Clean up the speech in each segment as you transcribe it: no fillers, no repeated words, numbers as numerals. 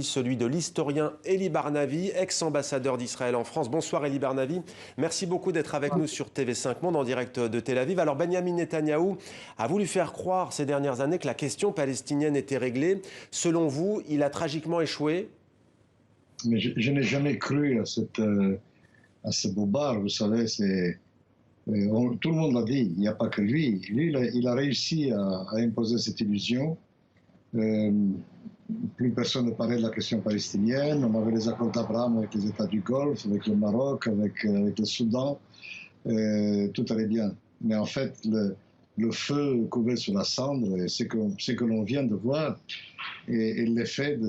Celui de l'historien Elie Barnavi, ex-ambassadeur d'Israël en France. Bonsoir Elie Barnavi, merci beaucoup d'être avec nous sur TV5 Monde en direct de Tel Aviv. Alors Benyamin Netanyahou a voulu faire croire ces dernières années que la question palestinienne était réglée. Selon vous, il a tragiquement échoué? Mais je n'ai jamais cru à ce bobard, vous savez, tout le monde l'a dit, il n'y a pas que lui. Lui, il a réussi à imposer cette illusion. Plus personne ne parlait de la question palestinienne. On avait les accords d'Abraham avec les États du Golfe, avec le Maroc, avec le Soudan. Tout allait bien. Mais en fait, le feu couvait sur la cendre, et c'est que l'on vient de voir, et l'effet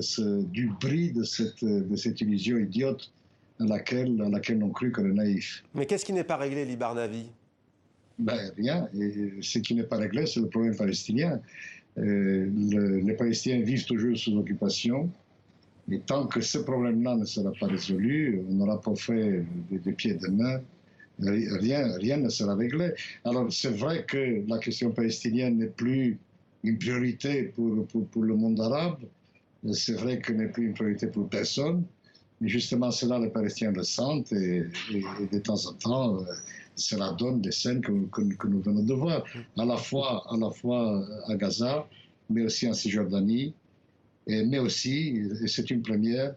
du bris de cette illusion idiote à laquelle l'on crut que les naïfs. Mais qu'est-ce qui n'est pas réglé, Elie Barnavi? Ben, rien. Et ce qui n'est pas réglé, c'est le problème palestinien. Les Palestiniens vivent toujours sous occupation. Et tant que ce problème-là ne sera pas résolu, on n'aura pas fait des pieds et des mains. Rien ne sera réglé. Alors c'est vrai que la question palestinienne n'est plus une priorité pour le monde arabe. C'est vrai qu'elle n'est plus une priorité pour personne. Mais justement, cela, les Palestiniens le sentent et de temps en temps, cela donne des scènes que nous venons de voir, à la fois à Gaza, mais aussi en Cisjordanie, mais aussi, et c'est une première,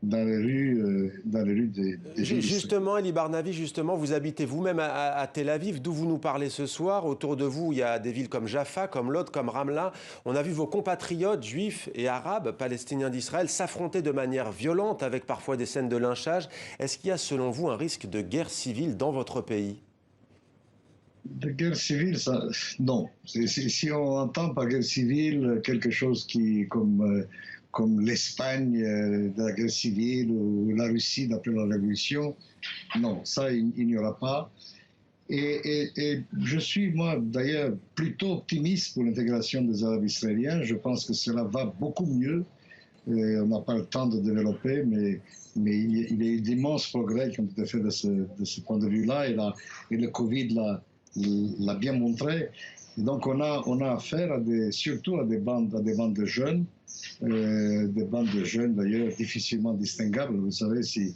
dans les rues des villes. Justement, Elie Barnavi, justement, vous habitez vous-même à Tel Aviv, d'où vous nous parlez ce soir. Autour de vous, il y a des villes comme Jaffa, comme Lod, comme Ramla. On a vu vos compatriotes juifs et arabes, palestiniens d'Israël, s'affronter de manière violente, avec parfois des scènes de lynchage. Est-ce qu'il y a, selon vous, un risque de guerre civile dans votre pays? De guerre civile, ça, non. Si on entend par guerre civile quelque chose comme l'Espagne de la guerre civile ou la Russie d'après la Révolution, non, ça, il n'y aura pas. Et je suis, moi, d'ailleurs, plutôt optimiste pour l'intégration des Arabes israéliens. Je pense que cela va beaucoup mieux. Et on n'a pas le temps de développer, mais il y a eu d'immenses progrès qui ont été faits de ce point de vue-là. Et le Covid l'a bien montré. Et donc on a affaire surtout à des bandes de jeunes, d'ailleurs difficilement distinguables. Vous savez, si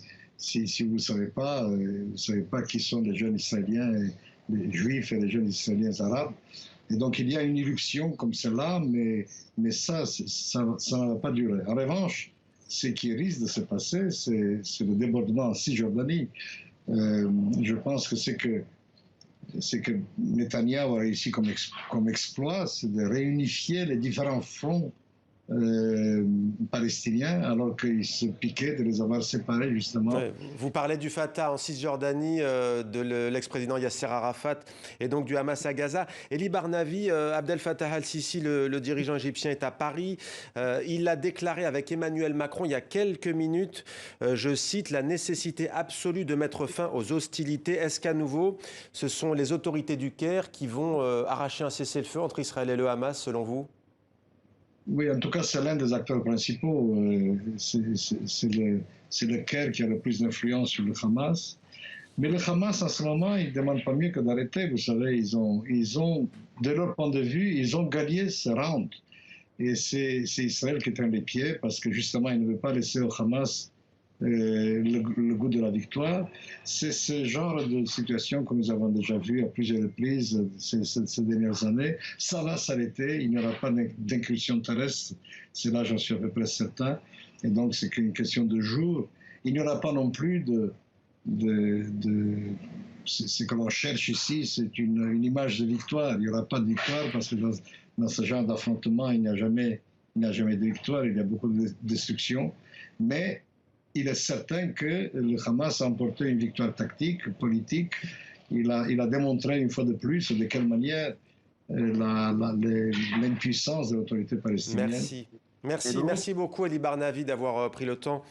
vous ne savez pas qui sont les jeunes israéliens, les juifs et les jeunes israéliens arabes. Et donc il y a une irruption comme celle-là, mais ça ne va pas durer. En revanche, ce qui risque de se passer, c'est le débordement en Cisjordanie. Je pense que c'est que Netanyahou a réussi comme exploit, c'est de réunifier les différents fronts palestiniens, alors qu'ils se piquaient de les avoir séparés, justement. Ouais. Vous parlez du Fatah en Cisjordanie, de l'ex-président Yasser Arafat, et donc du Hamas à Gaza. Elie Barnavi, Abdel Fattah al-Sisi, le dirigeant égyptien, est à Paris. Il a déclaré avec Emmanuel Macron il y a quelques minutes, je cite, la nécessité absolue de mettre fin aux hostilités. Est-ce qu'à nouveau, ce sont les autorités du Caire qui vont arracher un cessez-le-feu entre Israël et le Hamas, selon vous? Oui, en tout cas, c'est l'un des acteurs principaux. C'est le Caire qui a le plus d'influence sur le Hamas. Mais le Hamas, en ce moment, il ne demande pas mieux que d'arrêter. Vous savez, ils ont, de leur point de vue, ils ont gagné ce round. Et c'est Israël qui traîne les pieds parce que justement, il ne veut pas laisser au Hamas le goût de la victoire. C'est ce genre de situation que nous avons déjà vu à plusieurs reprises ces dernières années. Ça va s'arrêter, il n'y aura pas d'incursion terrestre, c'est là j'en suis à peu près certain, et donc c'est qu'une question de jours. Il n'y aura pas non plus c'est que l'on cherche ici, c'est une image de victoire. Il n'y aura pas de victoire parce que dans ce genre d'affrontement, il n'y a jamais de victoire, il y a beaucoup de destruction, mais il est certain que le Hamas a emporté une victoire tactique, politique. Il a démontré une fois de plus de quelle manière l'impuissance de l'autorité palestinienne. Merci beaucoup Elie Barnavi d'avoir pris le temps